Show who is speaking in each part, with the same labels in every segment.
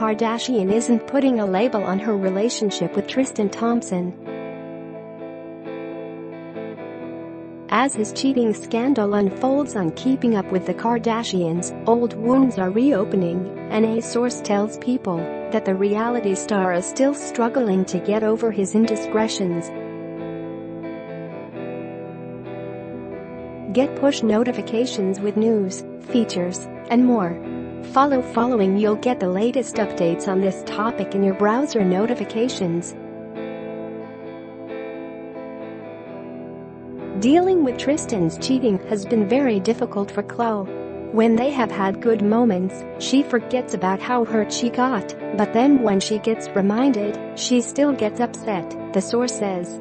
Speaker 1: Kardashian isn't putting a label on her relationship with Tristan Thompson. As his cheating scandal unfolds on Keeping Up with the Kardashians, old wounds are reopening, and a source tells People that the reality star is still struggling to get over his indiscretions. Get push notifications with news, features, and more. Following you'll get the latest updates on this topic in your browser notifications. Dealing with Tristan's cheating has been very difficult for Khloé. When they have had good moments, she forgets about how hurt she got, but then when she gets reminded, she still gets upset, the source says.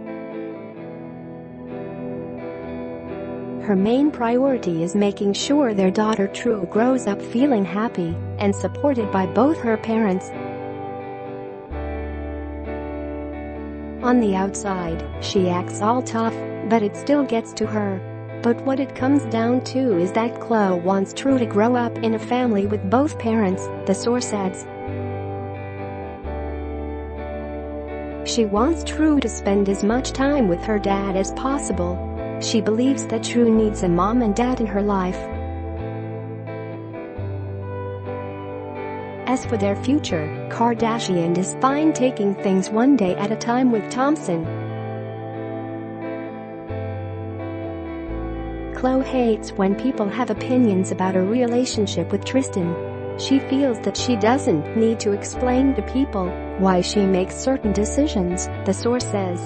Speaker 1: Her main priority is making sure their daughter True grows up feeling happy and supported by both her parents. On the outside, she acts all tough, but it still gets to her. But what it comes down to is that Khloé wants True to grow up in a family with both parents, the source adds. She wants True to spend as much time with her dad as possible. She believes that True needs a mom and dad in her life. As for their future, Kardashian is fine taking things one day at a time with Thompson. Khloé hates when people have opinions about her relationship with Tristan. She feels that she doesn't need to explain to people why she makes certain decisions, the source says.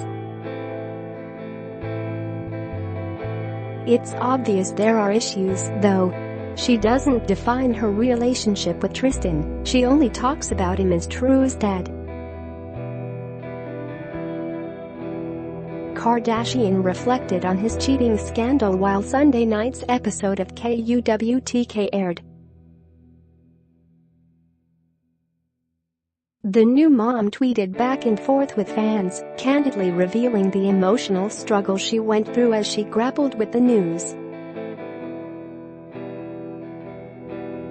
Speaker 1: It's obvious there are issues, though. She doesn't define her relationship with Tristan, she only talks about him as True's dad. Kardashian reflected on his cheating scandal while Sunday night's episode of KUWTK aired. The new mom tweeted back and forth with fans, candidly revealing the emotional struggle she went through as she grappled with the news.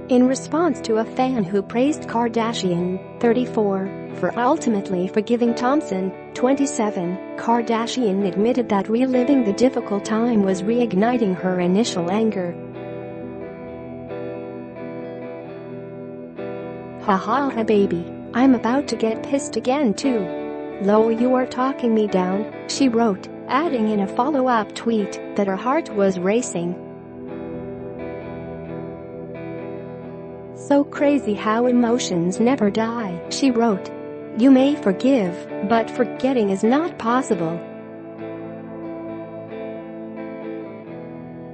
Speaker 1: In response to a fan who praised Kardashian, 34, for ultimately forgiving Thompson, 27, Kardashian admitted that reliving the difficult time was reigniting her initial anger. Ha baby, I'm about to get pissed again too. Lo, you are talking me down, she wrote, adding in a follow-up tweet that her heart was racing. So crazy how emotions never die, she wrote. You may forgive, but forgetting is not possible.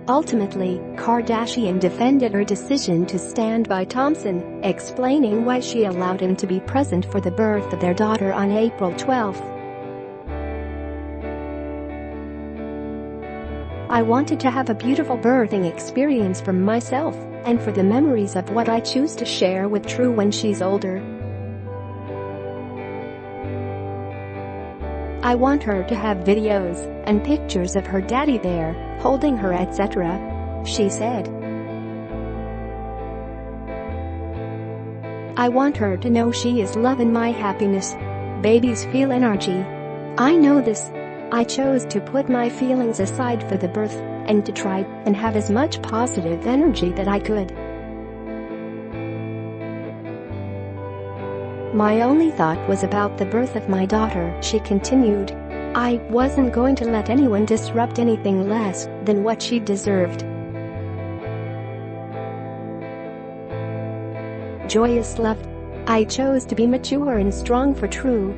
Speaker 1: Ultimately, Kardashian defended her decision to stand by Thompson, explaining why she allowed him to be present for the birth of their daughter on April 12. I wanted to have a beautiful birthing experience for myself and for the memories of what I choose to share with True when she's older. I want her to have videos and pictures of her daddy there, holding her, etc., she said. I want her to know she is loving my happiness. Babies feel energy. I know this. I chose to put my feelings aside for the birth and to try and have as much positive energy that I could. My only thought was about the birth of my daughter, she continued. I wasn't going to let anyone disrupt anything less than what she deserved. Joyous love. I chose to be mature and strong for True.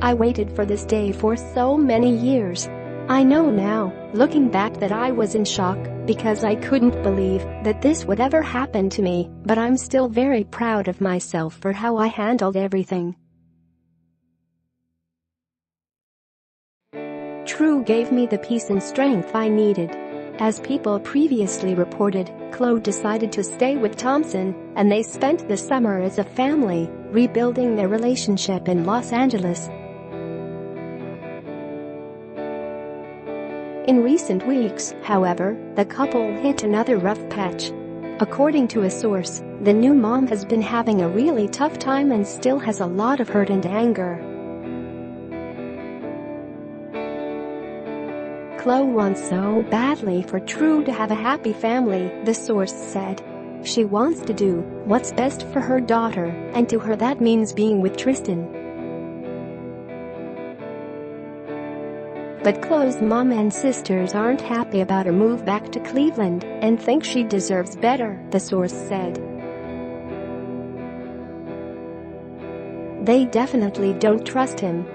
Speaker 1: I waited for this day for so many years. I know now, looking back, that I was in shock because I couldn't believe that this would ever happen to me, but I'm still very proud of myself for how I handled everything. True gave me the peace and strength I needed. As People previously reported, Khloé decided to stay with Thompson, and they spent the summer as a family, rebuilding their relationship in Los Angeles. In recent weeks, however, the couple hit another rough patch. According to a source, The new mom has been having a really tough time and still has a lot of hurt and anger. Khloé wants so badly for True to have a happy family, the source said. She wants to do what's best for her daughter, and to her that means being with Tristan. But Khloé's mom and sisters aren't happy about her move back to Cleveland and think she deserves better, the source said. They definitely don't trust him.